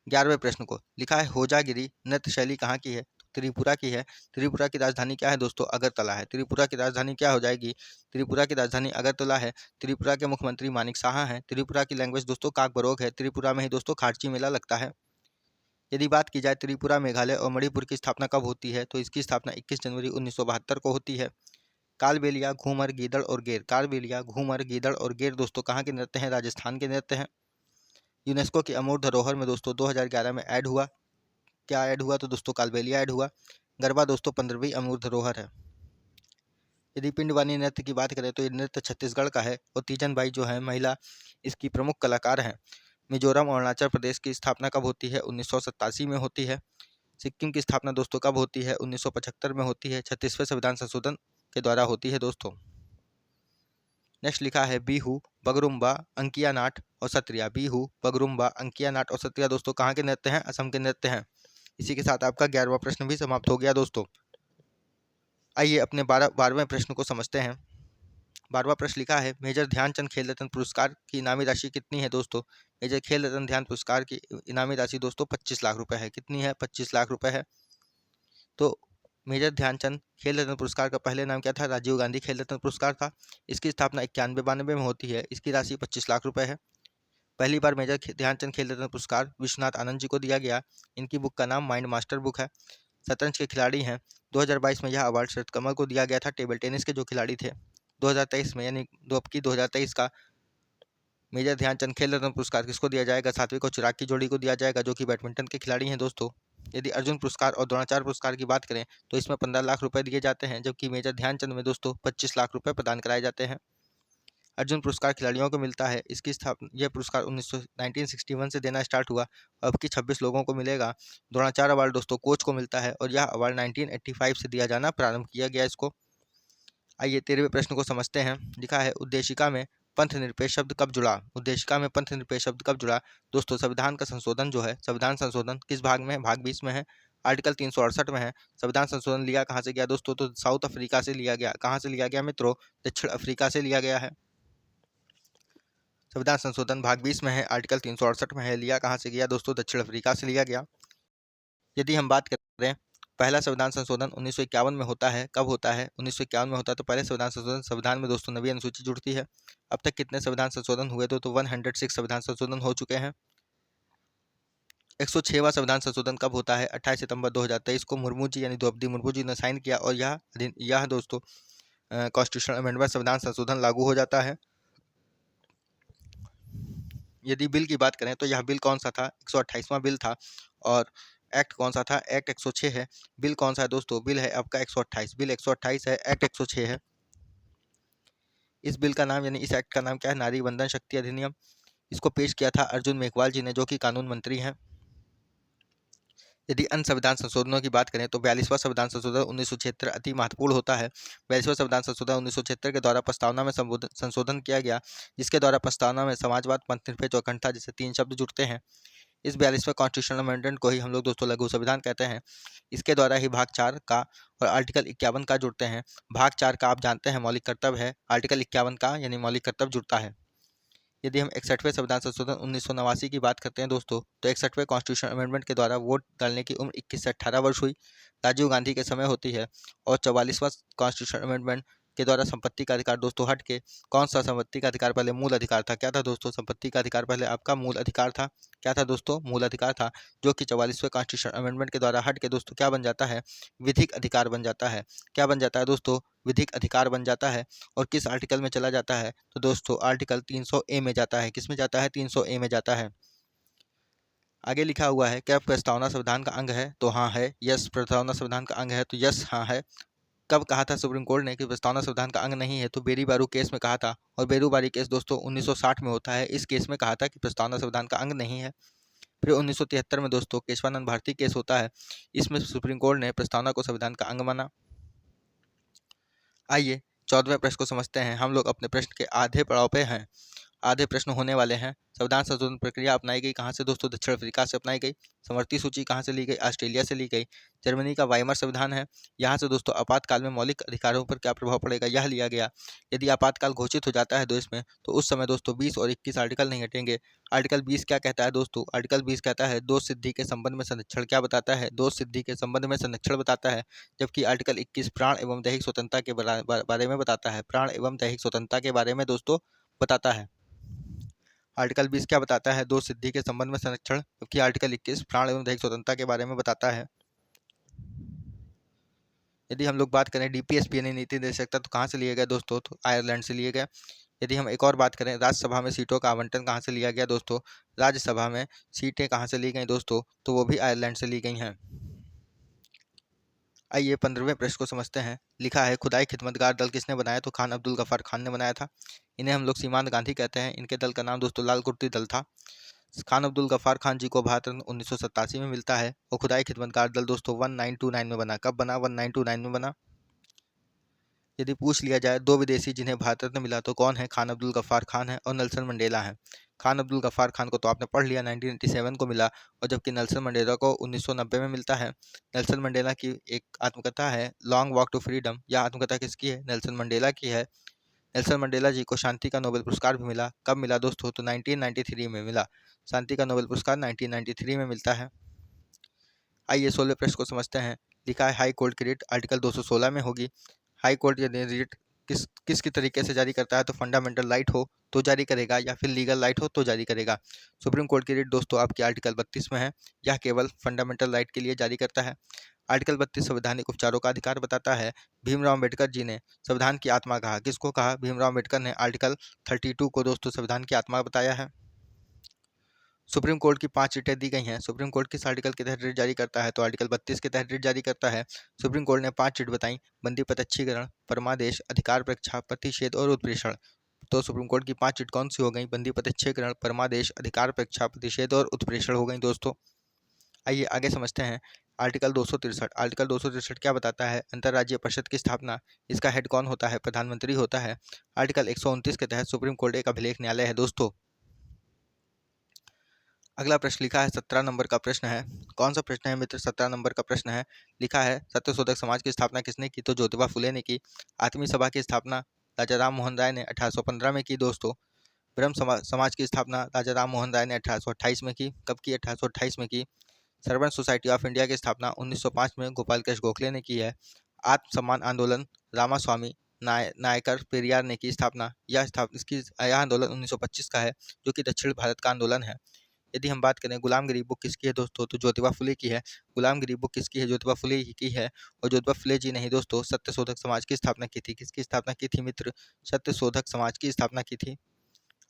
11वें प्रश्न को। लिखा है, होजागिरी नृत्य शैली कहाँ की है? त्रिपुरा की है। त्रिपुरा की राजधानी क्या है दोस्तों? अगरतला है। त्रिपुरा की राजधानी क्या हो जाएगी? त्रिपुरा की राजधानी अगरतला है। त्रिपुरा के मुख्यमंत्री मानिक साहा हैं। त्रिपुरा की लैंग्वेज दोस्तों काकबरोग है। त्रिपुरा में ही दोस्तों खारची मेला लगता है। यदि बात की जाए त्रिपुरा, मेघालय और मणिपुर की स्थापना कब होती है तो इसकी स्थापना 21 जनवरी 1972 को होती है। कालबेलिया, घूमर, गीदड़ और गेर। कालबेलिया, घूमर, गीदड़ और गेर दोस्तों कहाँ के नृत्य हैं? राजस्थान के नृत्य हैं। यूनेस्को की अमूर्त धरोहर में दोस्तों 2011 में ऐड हुआ। क्या ऐड हुआ? तो दोस्तों कालबेलिया ऐड हुआ। गरबा दोस्तों 15वीं अमूर्त धरोहर है। यदि पिंडवानी नृत्य की बात करें तो ये नृत्य छत्तीसगढ़ का है और तीजन बाई जो है महिला इसकी प्रमुख कलाकार हैं। मिजोरम और अरुणाचल प्रदेश की स्थापना कब होती है? 1987 में होती है। सिक्किम की स्थापना दोस्तों कब होती है? 1975 में होती है। 36वें संविधान संशोधन के द्वारा होती है दोस्तों। नेक्स्ट लिखा है बिहू, बगरुम्बा, अंकिया नाट और सत्रिया। बिहू, बगरुम्बा, अंकिया नाट और सत्रिया दोस्तों कहाँ के नृत्य हैं? असम के नृत्य हैं। इसी के साथ आपका 11वां प्रश्न भी समाप्त हो गया दोस्तों। आइए अपने 12वें प्रश्न को समझते हैं। 12वां प्रश्न लिखा है मेजर ध्यानचंद खेल रत्न पुरस्कार की इनामी राशि कितनी है दोस्तों? मेजर खेल रत्न ध्यान पुरस्कार की इनामी राशि दोस्तों 25 लाख रुपए है। कितनी है? 25 लाख रुपए है। तो मेजर ध्यानचंद खेल रत्न पुरस्कार का पहले नाम क्या था? राजीव गांधी खेल रत्न पुरस्कार था। इसकी स्थापना 91-92 में होती है। इसकी राशि 25 लाख रुपए है। पहली बार मेजर ध्यानचंद खेल रत्न पुरस्कार विश्वनाथ आनंद जी को दिया गया। इनकी बुक का नाम माइंड मास्टर बुक है। शतरंज के खिलाड़ी हैं। 2022 में यह अवार्ड शरद कमल को दिया गया था। टेबल टेनिस के जो खिलाड़ी थे 2023 में, यानी 2023 का मेजर ध्यानचंद खेल रत्न पुरस्कार किसको दिया जाएगा? सात्विक और चिराग की जोड़ी को दिया जाएगा, जो कि बैडमिंटन के खिलाड़ी हैं दोस्तों। यदि अर्जुन पुरस्कार और द्रोणाचार्य पुरस्कार की बात करें तो इसमें 15 लाख रुपए दिए जाते हैं, जबकि मेजर ध्यानचंद में दोस्तों 25 लाख रुपए प्रदान कराए जाते हैं। अर्जुन पुरस्कार खिलाड़ियों को मिलता है। इसकी स्थापना, यह पुरस्कार 1961 से देना स्टार्ट हुआ। अब की 26 लोगों को मिलेगा। द्रोणाचार्य अवार्ड दोस्तों कोच को मिलता है और यह अवार्ड 1985 से दिया जाना प्रारंभ किया गया इसको। आइए 13वें प्रश्न को समझते हैं। लिखा है उद्देशिका में पंथ निरपेक्ष शब्द कब जुड़ा? उद्देशिका में पंथ निरपेक्ष शब्द कब जुड़ा? दोस्तों संविधान का संशोधन जो है, संविधान संशोधन किस भाग में है? भाग 20 में है। आर्टिकल 368 में है। संविधान संशोधन लिया कहाँ से गया दोस्तों? तो साउथ अफ्रीका से लिया गया। कहाँ से लिया गया मित्रों? दक्षिण अफ्रीका से लिया गया है। संविधान संशोधन भाग 20 में है, आर्टिकल 368 में है। लिया कहाँ से गया दोस्तों? दक्षिण अफ्रीका से लिया गया। यदि हम बात करें पहला संविधान संशोधन 1951 में होता है। कब होता है? 1951 में होता है। तो पहले संविधान संशोधन, संविधान में दोस्तों नवी अनुसूची जुड़ती है। अब तक कितने संविधान संशोधन हुए? तो 106 संविधान संशोधन हो चुके हैं। 106वां संविधान संशोधन कब होता है? 28 सितंबर 2023 को मुर्मू जी यानी द्रौपदी मुर्मू जी ने साइन किया और यह दोस्तों कॉन्स्टिट्यूशनल अमेंडमेंट संविधान संशोधन लागू हो जाता है। यदि बिल की बात करें तो यह बिल कौन सा था? 128वां बिल था। और एक्ट कौन सा था? एक्ट 106 है। बिल कौन सा है दोस्तों? बिल है आपका 128। बिल 128 है, एक्ट 106 है। इस बिल का नाम, यानी इस एक्ट का नाम क्या है? नारी बंधन शक्ति अधिनियम। इसको पेश किया था अर्जुन मेघवाल जी ने, जो कि कानून मंत्री हैं। यदि अन्य संविधान संशोधनों की बात करें तो 42वां संविधान संशोधन 1976 अति महत्वपूर्ण होता है। 42वां संविधान संशोधन 1976 के द्वारा प्रस्तावना में संशोधन किया गया, जिसके द्वारा प्रस्तावना में समाजवाद, पंथनिरपेक्ष और अखंडता जैसे 3 शब्द जुड़ते हैं। इस 42वें कॉन्स्टिट्यूशनल अमेंडमेंट को ही हम लोग दोस्तों लघु संविधान कहते हैं। इसके द्वारा ही भाग 4 का और आर्टिकल 51 का जुड़ते हैं। भाग 4 का आप जानते हैं मौलिक कर्तव्य है। आर्टिकल 51 का यानी मौलिक कर्तव्य जुड़ता है। यदि हम 61वें संविधान संशोधन 1989 की बात करते हैं दोस्तों, तो 61वें कॉन्स्टिट्यूशन अमेंडमेंट के द्वारा वोट डालने की उम्र 21 से 18 वर्ष हुई। राजीव गांधी के समय होती है। और 44वां कॉन्स्टिट्यूशन अमेंडमेंट के द्वारा संपत्ति का अधिकार दोस्तों हट के कौन सा संपत्ति का अधिकार पहले मूल अधिकार था? क्या था दोस्तों? संपत्ति का अधिकार पहले आपका मूल अधिकार था। क्या था दोस्तों? मूल अधिकार था, जो कि 44वें कॉन्स्टिट्यूशन अमेंडमेंट के द्वारा हट के दोस्तों क्या बन जाता है? विधिक अधिकार बन जाता है। क्या बन जाता है दोस्तों? विधिक अधिकार बन जाता है। और किस आर्टिकल में चला जाता है? तो दोस्तों आर्टिकल 300A में जाता है। किस में जाता है? 300A में जाता है। आगे लिखा हुआ है क्या प्रस्तावना संविधान का अंग है? तो हाँ है। यस, प्रस्तावना संविधान का अंग है, तो यस हाँ है। कब कहा था सुप्रीम कोर्ट ने कि प्रस्तावना संविधान का अंग नहीं है? तो बेरी बारू केस में कहा था। और बेरू बारी केस दोस्तों 1960 में होता है। इस केस में कहा था कि प्रस्तावना संविधान का अंग नहीं है। फिर 1973 में दोस्तों केशवानंद भारती केस होता है। इसमें सुप्रीम कोर्ट ने प्रस्तावना को संविधान का अंग माना। आइए 14वें प्रश्न को समझते हैं। हम लोग अपने प्रश्न के आधे पड़ाव पे हैं। आधे प्रश्न होने वाले हैं। संविधान संशोधन प्रक्रिया अपनाई गई कहाँ से दोस्तों? दक्षिण अफ्रीका से अपनाई गई। समवर्ती सूची कहाँ से ली गई? ऑस्ट्रेलिया से ली गई। जर्मनी का वाइमर संविधान है। यहाँ से दोस्तों आपातकाल में मौलिक अधिकारों पर क्या प्रभाव पड़ेगा, यह लिया गया। यदि आपातकाल घोषित हो जाता है देश में तो उस समय दोस्तों 20 और 21 आर्टिकल नहीं हटेंगे। आर्टिकल 20 क्या कहता है दोस्तों? आर्टिकल 20 कहता है दोष सिद्धि के संबंध में संरक्षण। क्या बताता है? दोष सिद्धि के संबंध में संरक्षण बताता है। जबकि आर्टिकल 21 प्राण एवं दैहिक स्वतंत्रता के बारे में बताता है। प्राण एवं दैहिक स्वतंत्रता के बारे में दोस्तों बताता है। आर्टिकल 20 क्या बताता है? दोष सिद्धि के संबंध में संरक्षण। जबकि आर्टिकल 21 प्राण एवं दैहिक स्वतंत्रता के बारे में बताता है। यदि हम लोग बात करें डीपीएसपी यानी नीति निर्देशकता तो कहाँ से लिया गया दोस्तों, तो आयरलैंड से लिया गया। यदि हम एक और बात करें राज्यसभा में सीटों का आवंटन कहाँ से लिया गया दोस्तों, राज्यसभा में सीटें कहाँ से ली गई दोस्तों, तो वो भी आयरलैंड से ली गई हैं। आइए 15वें प्रश्न को समझते हैं। लिखा है खुदाई खिदमतगार दल किसने बनाया, तो खान अब्दुल गफ्फार खान ने बनाया था। इन्हें हम लोग सीमांत गांधी कहते हैं। इनके दल का नाम दोस्तों लाल कुर्ती दल था। खान अब्दुल गफ्फार खान जी को भारत रत्न 1987 में मिलता है। और खुदाई खिदमतगार दल दोस्तों 1929 में बना। कब बना, 1929 में बना। यदि पूछ लिया जाए दो विदेशी जिन्हें भारत रत्न मिला तो कौन है, खान अब्दुल गफ्फार खान है और नेल्सन मंडेला है। खान अब्दुल गफ्फार खान को तो आपने पढ़ लिया, 1987 को मिला, और जबकि नेल्सन मंडेला को 1990 में मिलता है। नेल्सन मंडेला की एक आत्मकथा है लॉन्ग वॉक टू फ्रीडम। यह आत्मकथा किसकी है, नेल्सन मंडेला की है। नेल्सन मंडेला जी को शांति का नोबेल पुरस्कार भी मिला। कब मिला दोस्तों, तो 1993 में मिला। शांति का नोबेल पुरस्कार 1993 में मिलता है। आइए 16वें प्रश्न को समझते हैं। लिखा है हाई कोर्ट की रिट आर्टिकल 216 में होगी। हाई कोर्ट यदि रिट किसकी तरीके से जारी करता है, तो फंडामेंटल राइट हो तो जारी करेगा या फिर लीगल राइट हो तो जारी करेगा। सुप्रीम कोर्ट की रिट दोस्तों आपकी आर्टिकल 32 में है। यह केवल फंडामेंटल राइट के लिए जारी करता है। आर्टिकल 32 संवैधानिक उपचारों का अधिकार बताता है। भीमराव अम्बेडकर जी ने संविधान की आत्मा कहा, किसको कहा, भीमराव अम्बेडकर ने आर्टिकल 32 को दोस्तों संविधान की आत्मा बताया है। सुप्रीम कोर्ट की 5 रिटें दी गई हैं। सुप्रीम कोर्ट किस आर्टिकल के तहत रिट जारी करता है, तो आर्टिकल 32 के तहत रिट जारी करता है। सुप्रीम कोर्ट ने 5 रिट बताई, बंदी प्रत्यक्षीकरण, परमादेश, अधिकार परीक्षा, प्रतिषेध और उत्प्रेषण। तो सुप्रीम कोर्ट की 5 रिट कौन सी हो गई, बंदी प्रत्यक्षीकरण, परमादेश, अधिकार परीक्षा, प्रतिषेध और उत्प्रेषण हो गई दोस्तों। आइए आगे समझते हैं। आर्टिकल 263। आर्टिकल 263 क्या बताता है, अंतर्राज्यीय परिषद की स्थापना। इसका हेड कौन होता है, प्रधानमंत्री होता है। आर्टिकल 129 के तहत सुप्रीम कोर्ट एक अभिलेख न्यायालय है दोस्तों। अगला प्रश्न लिखा है 17 नंबर का प्रश्न है। कौन सा प्रश्न है मित्र, 17 नंबर का प्रश्न है। लिखा है सत्यशोधक समाज की स्थापना किसने की, तो ज्योतिबा फुले ने की। आत्मीय सभा की स्थापना राजा राम मोहन राय ने 1815 में की दोस्तों। ब्रह्म समाज की स्थापना राजा राम मोहन राय ने 1828 में की। कब की, 1828 में की। सर्वेंट सोसाइटी ऑफ इंडिया की स्थापना 1905 में गोपाल कृष्ण गोखले ने की है। आत्म सम्मान आंदोलन रामास्वामी नायकर पेरियार ने की स्थापना। यह आंदोलन 1925 का है, जो कि दक्षिण भारत का आंदोलन है। यदि हम बात करें गुलामगिरी बुक किसकी है दोस्तों, तो ज्योतिबा फुले की है। गुलामगिरी बुक किसकी है, ज्योतिबा फुले की है। और ज्योतिबा फुले जी ने ही दोस्तों सत्यशोधक समाज की स्थापना की थी। किसकी स्थापना की थी मित्र, सत्यशोधक समाज की स्थापना की थी।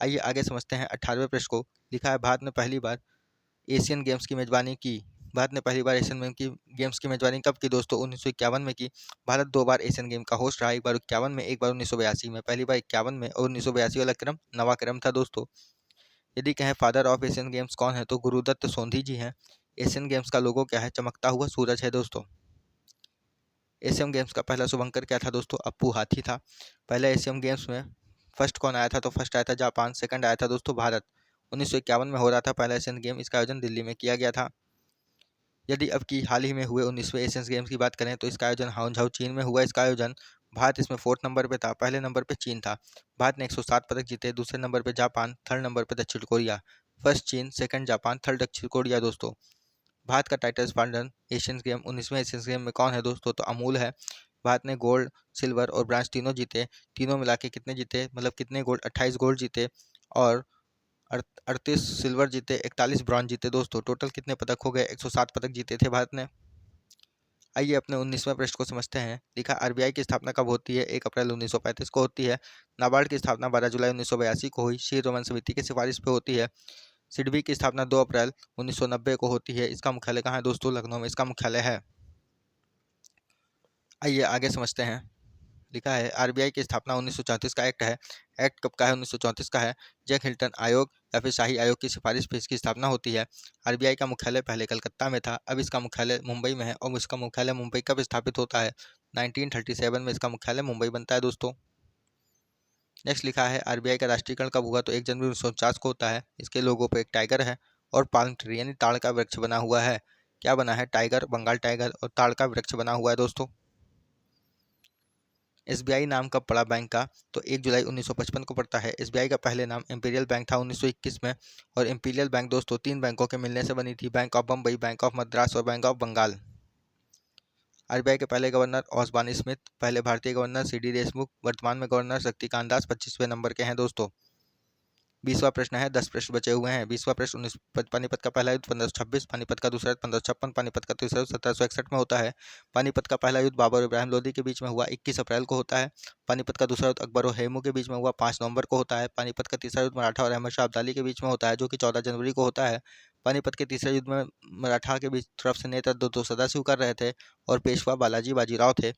आइए आगे समझते हैं 18वें प्रश्न को। लिखा है भारत ने पहली बार एशियन गेम्स की मेजबानी की। भारत ने पहली बार एशियन गेम्स की मेजबानी कब की दोस्तों, 1951 में की। भारत 2 बार एशियन गेम का होस्ट रहा, एक बार 51 में, एक बार 1982 में। पहली बार 51 में और 1982 वाला क्रम नवा क्रम था दोस्तों। यदि कहें फादर ऑफ एशियन गेम्स कौन है, तो गुरुदत्त सोंधी जी हैं। एशियन गेम्स का लोगो क्या है, चमकता हुआ सूरज है दोस्तों। एशियन गेम्स का पहला शुभंकर क्या था दोस्तों, अप्पू हाथी था। पहले एशियन गेम्स में फर्स्ट कौन आया था, तो फर्स्ट आया था जापान, सेकंड आया था दोस्तों भारत। 1951 में हो रहा था पहला एशियन गेम। इसका आयोजन दिल्ली में किया गया था। यदि अब की हाल ही में हुए 19वें एशियन गेम्स की बात करें, तो इसका आयोजन हांगझाऊ चीन में हुआ। इसका आयोजन भारत इसमें 4th नंबर पे था, पहले नंबर पे चीन था। भारत ने 107 पदक जीते। दूसरे नंबर पे जापान, थर्ड नंबर पे दक्षिण कोरिया। फर्स्ट चीन, सेकंड जापान, थर्ड दक्षिण कोरिया दोस्तों। भारत का टाइटल स्पॉन्सर एशियन गेम 19वें एशियन गेम में कौन है दोस्तों, तो अमूल है। भारत ने गोल्ड, सिल्वर और ब्रांज तीनों जीते। तीनों मिला के कितने जीते, मतलब कितने गोल्ड, 28 गोल्ड जीते और 38 सिल्वर जीते, 41 ब्रॉन्ज जीते दोस्तों। टोटल कितने पदक हो गए, 107 पदक जीते थे भारत ने। आइए अपने 19वें प्रश्न को समझते हैं। लिखा आरबीआई की स्थापना कब होती है, 1 अप्रैल 1935 को होती है। नाबार्ड की स्थापना 12 जुलाई 1982 को हुई, श्री रोमन समिति की सिफारिश पे होती है। सिडबी की स्थापना 2 अप्रैल 1990 को होती है। इसका मुख्यालय कहाँ है दोस्तों, लखनऊ में इसका मुख्यालय है। आइए आगे समझते हैं। लिखा है आरबीआई की स्थापना 1934 का एक्ट है। एक्ट कब का है, 1934 का है। जैक हिल्टन आयोग या फिर शाही आयोग की सिफारिश पे इसकी स्थापना होती है। आरबीआई का मुख्यालय पहले कलकत्ता में था, अब इसका मुख्यालय मुंबई में है। और इसका मुख्यालय मुंबई कब स्थापित होता है, 1937 में इसका मुख्यालय मुंबई बनता है दोस्तों। नेक्स्ट लिखा है आरबीआई का राष्ट्रीयकरण कब हुआ, तो 1 जनवरी 1949 को होता है। इसके लोगों पर एक टाइगर है और पाल्म ट्री यानी ताड़ का वृक्ष बना हुआ है। क्या बना है, टाइगर, बंगाल टाइगर और ताड़ का वृक्ष बना हुआ है दोस्तों। एसबीआई नाम कब पड़ा बैंक का, तो 1 जुलाई 1955 को पड़ता है। एसबीआई का पहले नाम इंपीरियल बैंक था 1921 में। और इंपीरियल बैंक दोस्तों 3 बैंकों के मिलने से बनी थी, bank of Bombay, bank of Madras और बैंक ऑफ बंगाल। आरबीआई के पहले गवर्नर ओसबानी स्मिथ, पहले भारतीय गवर्नर सीडी देशमुख, वर्तमान में गवर्नर शक्तिकांत दास 25वें नंबर के हैं दोस्तों। 20वां प्रश्न है, 10 प्रश्न बचे हुए हैं। 20वां प्रश्न पानीपत का पहला युद्ध 1526, पानीपत का दूसरा युद्ध 1556, पानीपत का तीसरा युद्ध 1761 में होता है। पानीपत का पहला युद्ध बाबर और इब्राहिम लोदी के बीच में हुआ 21 अप्रैल को होता है। पानीपत का दूसरा युद्ध अकबर और हेमू के बीच में हुआ 5 नवंबर को होता है। पानीपत का तीसरा युद्ध मराठा और अहमद शाह अब्दाली के बीच में होता है, जो कि 14 जनवरी को होता है। पानीपत के तीसरे युद्ध में मराठा के बीच तरफ से नेतृत्व दो सदाशिव कर रहे थे और पेशवा बालाजी बाजीराव थे।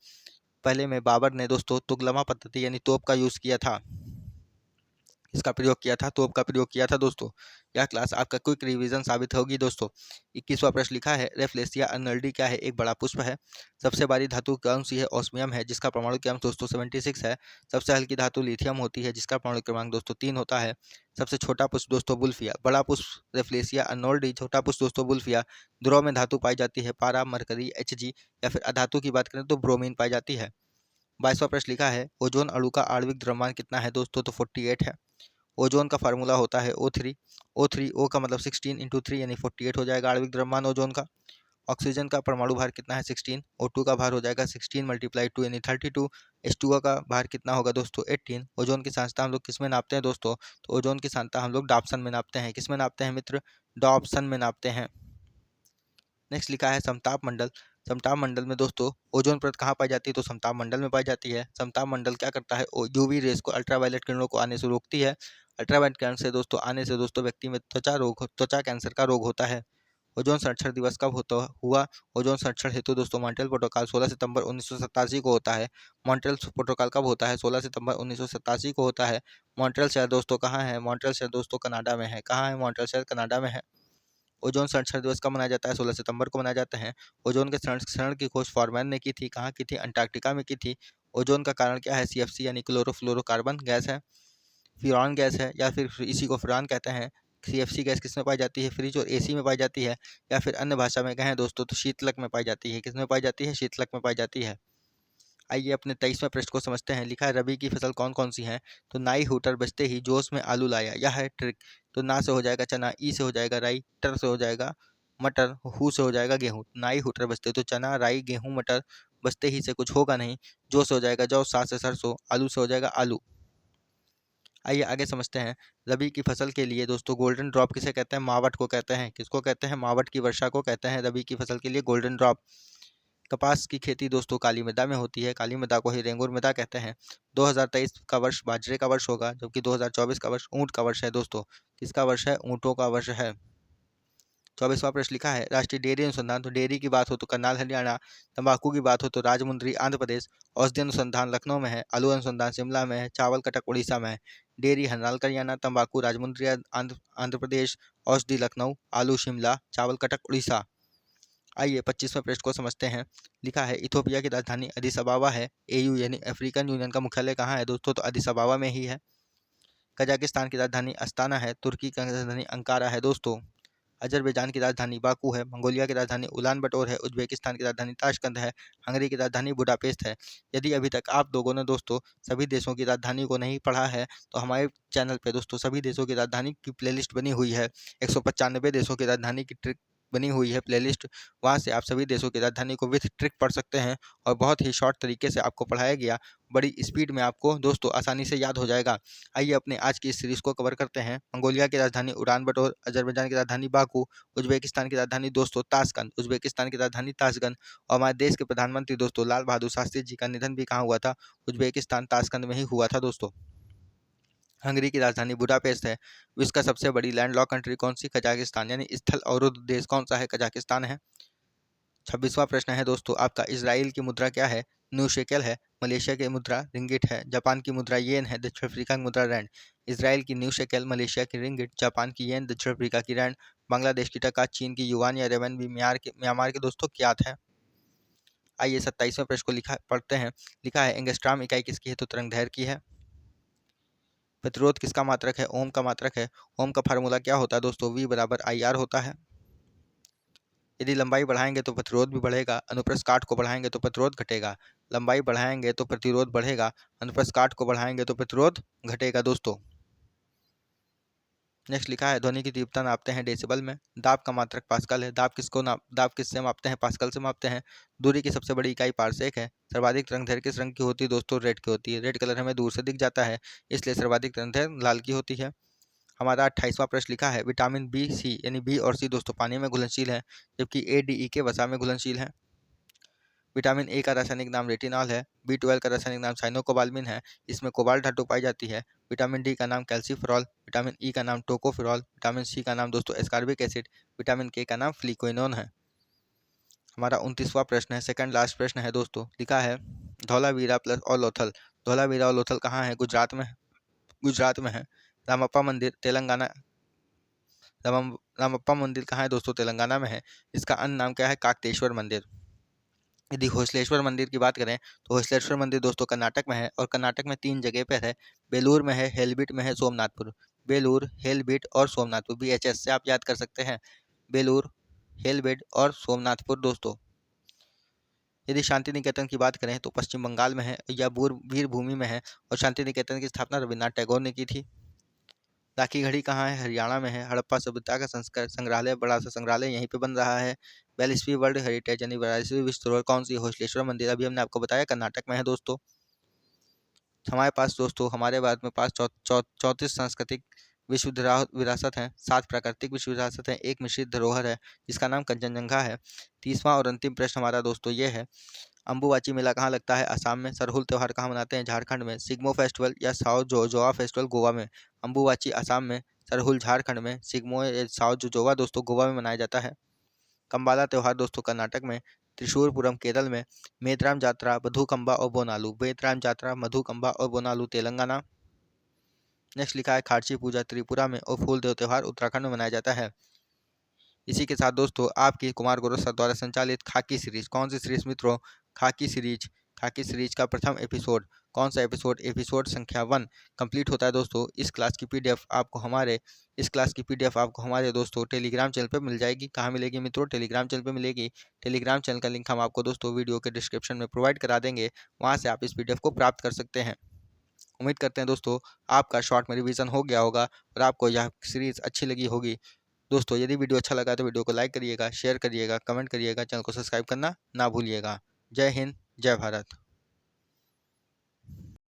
पहले में बाबर ने दोस्तों तुगलमा पद्धति यानी तोप का यूज़ किया था, इसका प्रयोग किया था, तोप का प्रयोग किया था दोस्तों। यह क्लास आपका क्विक रिवीजन साबित होगी दोस्तों। 21वां प्रश्न लिखा है, रेफ्लेसिया अर्नल्डी क्या है? एक बड़ा पुष्प है। सबसे भारी धातु कौन सी है? ऑस्मियम है, जिसका परमाणु क्रमांक दोस्तों 76 है। सबसे हल्की धातु लिथियम होती है, जिसका परमाणु क्रमांक दोस्तों 3 होता है। सबसे छोटा पुष्प दोस्तों बुल्फिया। बड़ा पुष्प रेफ्लेसिया अर्नोल्डी, छोटा पुष्प दोस्तों बुल्फिया। ध्रुव में धातु पाई जाती है पारा, मरकरी, Hg, या फिर अधातु की बात करें तो ब्रोमीन पाई जाती है। 22वां प्रश्न लिखा है, ओजोन अणु का आणविक द्रव्यमान कितना है दोस्तों? तो 48 है। ओजोन का फार्मूला होता है O3। O का मतलब 16 इंटू 3 यानी 48 हो जाएगा आणविक द्रव्यमान ओजोन का। ऑक्सीजन का परमाणु भार कितना है? 16। O2 का भार हो जाएगा 16 मल्टीप्लाई 2 यानी 32। H2O का भार कितना होगा दोस्तों? 18। ओजोन की सांद्रता हम लोग किस में नापते हैं दोस्तों? तो ओजोन की सांद्रता हम लोग डॉप्सन में नापते हैं। किस में नापते हैं मित्र? डॉप्सन में नापते हैं। नेक्स्ट लिखा है समताप मंडल। समताप मंडल में दोस्तों ओजोन परत कहाँ पाई जाती है? तो समताप मंडल में पाई जाती है। समताप मंडल क्या करता है? यूवी रेस को, अल्ट्रावायलेट किरणों को आने से रोकती है। अल्ट्रावायलेट किरण से दोस्तों आने से दोस्तों व्यक्ति में त्वचा कैंसर का रोग होता है। ओजोन संरक्षण दिवस कब हुआ? ओजोन संरक्षण हेतु दोस्तों मॉन्ट्रियल प्रोटोकॉल 16 सितंबर 1987 को होता है। मॉन्ट्रियल प्रोटोकॉल कब होता है? 16 सितंबर 1987 को होता है। मॉन्ट्रियल शहर दोस्तों कहाँ है? मॉन्ट्रियल शहर दोस्तों कनाडा में है। कहाँ है मॉन्ट्रियल शहर? कनाडा में है। ओजोन संरक्षण दिवस कब मनाया जाता है? 16 सितंबर को मनाया जाता है। ओजोन के संरक्षण की खोज फॉरमैन ने की थी। कहाँ की थी? अंटार्कटिका में की थी। ओजोन का कारण क्या है? CFC यानी क्लोरोफ्लोरोकार्बन गैस है, फ्यूरॉन गैस है, या फिर इसी को फ्यूरॉन कहते हैं। CFC गैस किस में पाई जाती है? फ्रिज और AC में पाई जाती है, या फिर अन्य भाषा में कहें दोस्तों तो शीतलक में पाई जाती है। किस में पाई जाती है? शीतलक में पाई जाती है। आइए अपने 23वें प्रश्न को समझते हैं। लिखा है रबी की फसल कौन कौन सी है? तो नाई हूटर बजते ही जोश में आलू लाया, यह है ट्रिक। तो ना से हो जाएगा चना, ई से हो जाएगा राई, टर से हो जाएगा मटर, हु से हो जाएगा गेहूं। नाई हूटर बजते तो चना, राई, गेहूं, मटर। बजते ही से कुछ होगा नहीं। जो से हो जाएगा जौ, सा से सरसों, आलू से हो जाएगा आलू। आइए आगे समझते हैं। रबी की फसल के लिए दोस्तों गोल्डन ड्रॉप किसे कहते हैं? मावट को कहते हैं। किसको कहते हैं? मावट की वर्षा को कहते हैं रबी की फसल के लिए गोल्डन ड्रॉप। कपास की खेती दोस्तों काली मृदा में होती है। काली मृदा को ही रेंगुर मृदा कहते हैं। 2023 का वर्ष बाजरे का वर्ष होगा, जबकि 2024 का वर्ष ऊंट का वर्ष है दोस्तों। किसका वर्ष है? ऊंटों का वर्ष है। 24वां प्रश्न लिखा है राष्ट्रीय डेयरी अनुसंधान। तो डेयरी की बात हो तो करनाल हरियाणा, तंबाकू की बात हो तो राजमुंद्री आंध्र प्रदेश, औषधि अनुसंधान लखनऊ में है, आलू अनुसंधान शिमला में है, चावल कटक उड़ीसा में है। डेयरी हरनाल हरियाणा, तंबाकू राजमुंद्री आंध्र प्रदेश, औषधि लखनऊ, आलू शिमला, चावल कटक उड़ीसा। आइए 25वें प्रश्न को समझते हैं। लिखा है इथोपिया की राजधानी अदिस अबाबा है। AU यानी अफ्रीकन यूनियन का मुख्यालय कहाँ है दोस्तों? तो अदिस अबाबा में ही है। कजाकिस्तान की राजधानी अस्ताना है। तुर्की की राजधानी अंकारा है दोस्तों। अजरबैजान की राजधानी बाकू है। मंगोलिया की राजधानी उलान बटोर है। उज्बेकिस्तान की राजधानी ताशकंद है। हंगरी की राजधानी बुडापेस्ट है। यदि अभी तक आप लोगों ने दोस्तों सभी देशों की राजधानी को नहीं पढ़ा है तो हमारे चैनल पे दोस्तों सभी देशों की राजधानी की प्लेलिस्ट बनी हुई है। 195 देशों की राजधानी की ट्रिक बनी हुई है प्लेलिस्ट। वहाँ से आप सभी देशों की राजधानी को विथ ट्रिक पढ़ सकते हैं और बहुत ही शॉर्ट तरीके से आपको पढ़ाया गया। बड़ी स्पीड में आपको दोस्तों आसानी से याद हो जाएगा। आइए अपने आज की इस सीरीज को कवर करते हैं। मंगोलिया की राजधानी उलान बटोर, अजरबैजान की राजधानी बाकू, उज्बेकिस्तान की राजधानी दोस्तों ताशकंद, उज्बेकिस्तान की राजधानी ताशकंद। और हमारे देश के प्रधानमंत्री दोस्तों लाल बहादुर शास्त्री जी का निधन भी कहाँ हुआ था? उज्बेकिस्तान ताशकंद में ही हुआ था दोस्तों। हंगरी की राजधानी बुडापेस्ट है। विश्व का सबसे बड़ी लैंडलॉक कंट्री कौन सी? कजाकिस्तान, यानी स्थल अवरुद्ध देश कौन सा है? कजाकिस्तान है। 26वां प्रश्न है दोस्तों आपका, इजराइल की मुद्रा क्या है? न्यू शेकेल है। मलेशिया की मुद्रा रिंगिट है। जापान की मुद्रा येन है। दक्षिण अफ्रीका की मुद्रा रैंड। इजराइल की न्यू शेकेल, मलेशिया की रिंगिट, जापान की येन, दक्षिण अफ्रीका की रैंड, बांग्लादेश की टका, चीन की युआन या रेमनबी, म्यांमार के दोस्तों क्यात है। आइए 27वें प्रश्न को पढ़ते हैं। लिखा है एंगस्ट्राम इकाई किसकी है? तो तरंगदैर्घ्य की है। प्रतिरोध किसका मात्रक है? ओम का मात्रक है। ओम का फार्मूला क्या होता है दोस्तों? V बराबर IR होता है। यदि लंबाई बढ़ाएंगे तो प्रतिरोध भी बढ़ेगा, अनुप्रस्थ काट को बढ़ाएंगे तो प्रतिरोध घटेगा। लंबाई बढ़ाएंगे तो प्रतिरोध बढ़ेगा, अनुप्रस्थ काट को बढ़ाएंगे तो प्रतिरोध घटेगा दोस्तों। नेक्स्ट लिखा है ध्वनि की तीव्रता नापते हैं डेसिबल में। दाब का मात्रक पास्कल है। दाब किससे मापते हैं? पास्कल से मापते हैं। दूरी की सबसे बड़ी इकाई पारसेक है। सर्वाधिक तरंगदैर्घ्य किस रंग की होती है दोस्तों? रेड की होती है। रेड कलर हमें दूर से दिख जाता है, इसलिए सर्वाधिक तरंगदैर्घ्य लाल की होती है। हमारा 28वां प्रश्न लिखा है, विटामिन बी सी यानी बी और सी दोस्तों पानी में घुलनशील है, जबकि ए डी ई के वसा में घुलनशील है। विटामिन ए का रासायनिक नाम रेटिनॉल है। बी 12 का रासायनिक नाम साइनोकोबाल्मिन है, इसमें कोबाल्ट धातु पाई जाती है। विटामिन डी का नाम कैल्सीफेरॉल, विटामिन ई का नाम टोकोफेरॉल, विटामिन सी का नाम दोस्तों एस्कॉर्बिक एसिड, विटामिन के का नाम फ्लिकोइनोन है। हमारा 29वां प्रश्न है, सेकंड लास्ट प्रश्न है दोस्तों, लिखा है धौलावीरा प्लस और लोथल। धौलावीरा और लोथल कहाँ है? गुजरात में, गुजरात में है। रामप्पा मंदिर तेलंगाना, रामप्पा मंदिर कहाँ है दोस्तों? तेलंगाना में है। इसका अन्य नाम क्या है? काकटेश्वर मंदिर। यदि होसलेश्वर मंदिर की बात करें तो होसलेश्वर मंदिर दोस्तों कर्नाटक में है, और कर्नाटक में 3 जगह पर है। बेलूर में है, हेलबिट में है, सोमनाथपुर। बेलूर, हेलबिट और सोमनाथपुर, BHS से आप याद कर सकते हैं, बेलूर, हेलबिट और सोमनाथपुर दोस्तों। यदि शांति निकेतन की बात करें तो पश्चिम बंगाल में है या वीर भूमि में है, और शांति निकेतन की स्थापना रविन्द्रनाथ टैगोर ने की थी। राखी घड़ी कहाँ है? हरियाणा में है। हड़प्पा सभ्यता का संग्रहालय, बड़ा सा संग्रहालय यहीं पे बन रहा है। 42वीं वर्ल्ड हेरिटेज यानी 42वीं विश्व धरोहर कौन सी? होसलेश्वर मंदिर, अभी हमने आपको बताया कर्नाटक में है दोस्तों। हमारे पास दोस्तों, हमारे भारत में पास 34 सांस्कृतिक विश्व विरासत हैं, 7 प्राकृतिक विश्व विरासत हैं, 1 मिश्रित धरोहर है जिसका नाम कंचनजंगा है। 30वां और अंतिम प्रश्न हमारा दोस्तों ये है, अम्बुबाची मेला कहाँ लगता है? असम में। सरहुल त्यौहार कहाँ मनाते हैं? झारखंड में। सिग्मो फेस्टिवल या साओ जोजोवा फेस्टिवल गोवा में। अम्बुबाची असम में, सरहुल झारखंड में, सिग्मो साओ जोजोवा दोस्तों गोवा में मनाया जाता है। कंबाला त्यौहार दोस्तों कर्नाटक में, त्रिशूरपुरम केरल में, मेतराम जात्रा, मधुकंबा और बोनालू, मेतराम जात्रा, मधुकंबा और बोनालू तेलंगाना। नेक्स्ट लिखा है खार्ची पूजा त्रिपुरा में, और फूलदेव त्यौहार उत्तराखंड में मनाया जाता है। इसी के साथ दोस्तों आपकी कुमार गुरु सर द्वारा संचालित खाकी सीरीज, कौन सी सीरीज मित्रों? खाकी सीरीज का प्रथम एपिसोड, कौन सा एपिसोड? एपिसोड संख्या 1 कंप्लीट होता है दोस्तों। इस क्लास की पीडीएफ आपको हमारे दोस्तों टेलीग्राम चैनल पर मिल जाएगी। कहाँ मिलेगी मित्रों? टेलीग्राम चैनल पर मिलेगी। टेलीग्राम चैनल का लिंक हम आपको दोस्तों वीडियो के डिस्क्रिप्शन में प्रोवाइड करा देंगे, वहाँ से आप इस पीडीएफ को प्राप्त कर सकते हैं। उम्मीद करते हैं दोस्तों आपका शॉर्ट में रिवीजन हो गया होगा और आपको यह सीरीज अच्छी लगी होगी। दोस्तों यदि वीडियो अच्छा लगा तो वीडियो को लाइक करिएगा, शेयर करिएगा, कमेंट करिएगा, चैनल को सब्सक्राइब करना ना भूलिएगा। जय हिंद, जय भारत।